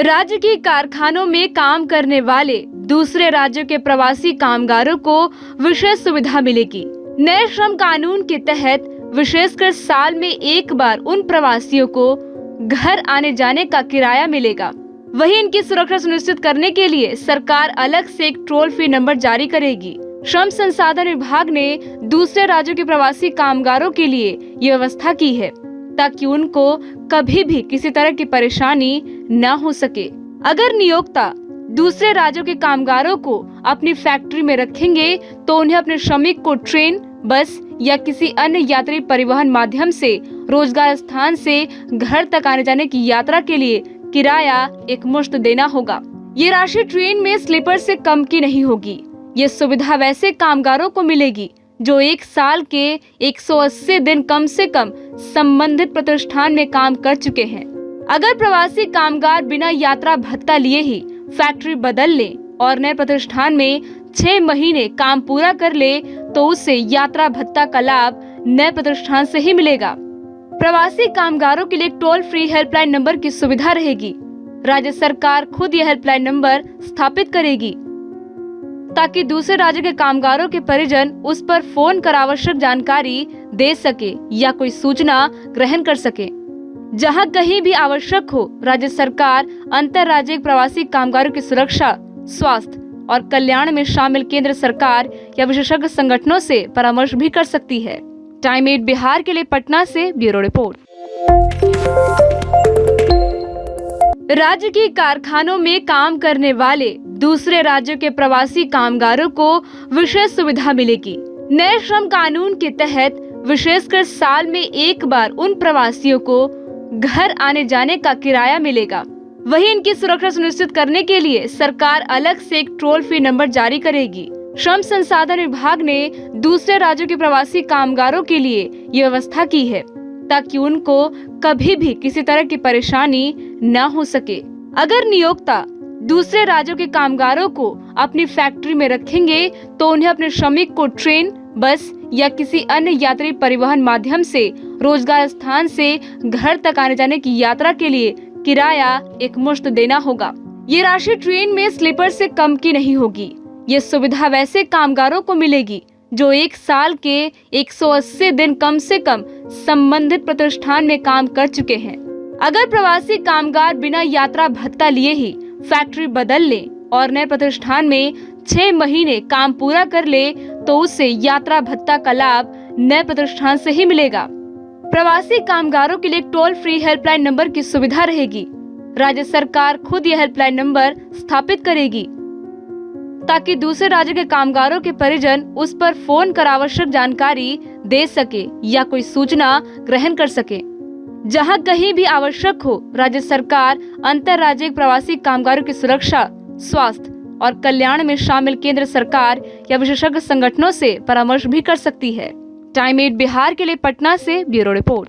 राज्य के कारखानों में काम करने वाले दूसरे राज्यों के प्रवासी कामगारों को विशेष सुविधा मिलेगी। नए श्रम कानून के तहत विशेषकर साल में एक बार उन प्रवासियों को घर आने जाने का किराया मिलेगा। वहीं इनकी सुरक्षा सुनिश्चित करने के लिए सरकार अलग से एक टोल फ्री नंबर जारी करेगी। श्रम संसाधन विभाग ने दूसरे राज्यों के प्रवासी कामगारों के लिए ये व्यवस्था की है ताकि उनको कभी भी किसी तरह की परेशानी न हो सके। अगर नियोक्ता दूसरे राज्यों के कामगारों को अपनी फैक्ट्री में रखेंगे तो उन्हें अपने श्रमिक को ट्रेन, बस या किसी अन्य यात्री परिवहन माध्यम से रोजगार स्थान से घर तक आने जाने की यात्रा के लिए किराया एकमुश्त देना होगा। ये राशि ट्रेन में स्लीपर से कम की नहीं होगी। ये सुविधा वैसे कामगारों को मिलेगी जो एक साल के 180 दिन कम से कम संबंधित प्रतिष्ठान में काम कर चुके हैं। अगर प्रवासी कामगार बिना यात्रा भत्ता लिए ही फैक्ट्री बदल ले और नए प्रतिष्ठान में 6 महीने काम पूरा कर ले तो उसे यात्रा भत्ता का लाभ नए प्रतिष्ठान से ही मिलेगा। प्रवासी कामगारों के लिए टोल फ्री हेल्पलाइन नंबर की सुविधा रहेगी। राज्य सरकार खुद यह हेल्पलाइन नंबर स्थापित करेगी ताकि दूसरे राज्य के कामगारों के परिजन उस पर फोन कर आवश्यक जानकारी दे सके या कोई सूचना ग्रहण कर सके। जहां कहीं भी आवश्यक हो, राज्य सरकार अंतर्राज्यिक प्रवासी कामगारों की सुरक्षा, स्वास्थ्य और कल्याण में शामिल केंद्र सरकार या विशेषज्ञ संगठनों से परामर्श भी कर सकती है। टाइम 8 बिहार के लिए पटना से ब्यूरो रिपोर्ट। राज्य के कारखानों में काम करने वाले दूसरे राज्यों के प्रवासी कामगारों को विशेष सुविधा मिलेगी। नए श्रम कानून के तहत विशेषकर साल में एक बार उन प्रवासियों को घर आने जाने का किराया मिलेगा। वहीं इनकी सुरक्षा सुनिश्चित करने के लिए सरकार अलग से एक टोल फ्री नंबर जारी करेगी। श्रम संसाधन विभाग ने दूसरे राज्यों के प्रवासी कामगारों के लिए ये व्यवस्था की है ताकि उनको कभी भी किसी तरह की परेशानी न हो सके। अगर नियोक्ता दूसरे राज्यों के कामगारों को अपनी फैक्ट्री में रखेंगे तो उन्हें अपने श्रमिक को ट्रेन, बस या किसी अन्य यात्री परिवहन माध्यम से रोजगार स्थान से घर तक आने जाने की यात्रा के लिए किराया एकमुश्त देना होगा। ये राशि ट्रेन में स्लीपर से कम की नहीं होगी। ये सुविधा वैसे कामगारों को मिलेगी जो एक साल के 180 दिन कम से कम संबंधित प्रतिष्ठान में काम कर चुके हैं। अगर प्रवासी कामगार बिना यात्रा भत्ता लिए ही फैक्ट्री बदल ले और नए प्रतिष्ठान में 6 महीने काम पूरा कर ले तो उसे यात्रा भत्ता का लाभ नए प्रतिष्ठान से ही मिलेगा। प्रवासी कामगारों के लिए टोल फ्री हेल्पलाइन नंबर की सुविधा रहेगी। राज्य सरकार खुद यह हेल्पलाइन नंबर स्थापित करेगी ताकि दूसरे राज्य के कामगारों के परिजन उस पर फोन कर आवश्यक जानकारी दे सके या कोई सूचना ग्रहण कर सके। जहां कहीं भी आवश्यक हो, राज्य सरकार अंतर्राज्यिक प्रवासी कामगारों की सुरक्षा, स्वास्थ्य और कल्याण में शामिल केंद्र सरकार या विशेषज्ञ संगठनों से परामर्श भी कर सकती है। टाइम 8 बिहार के लिए पटना से ब्यूरो रिपोर्ट।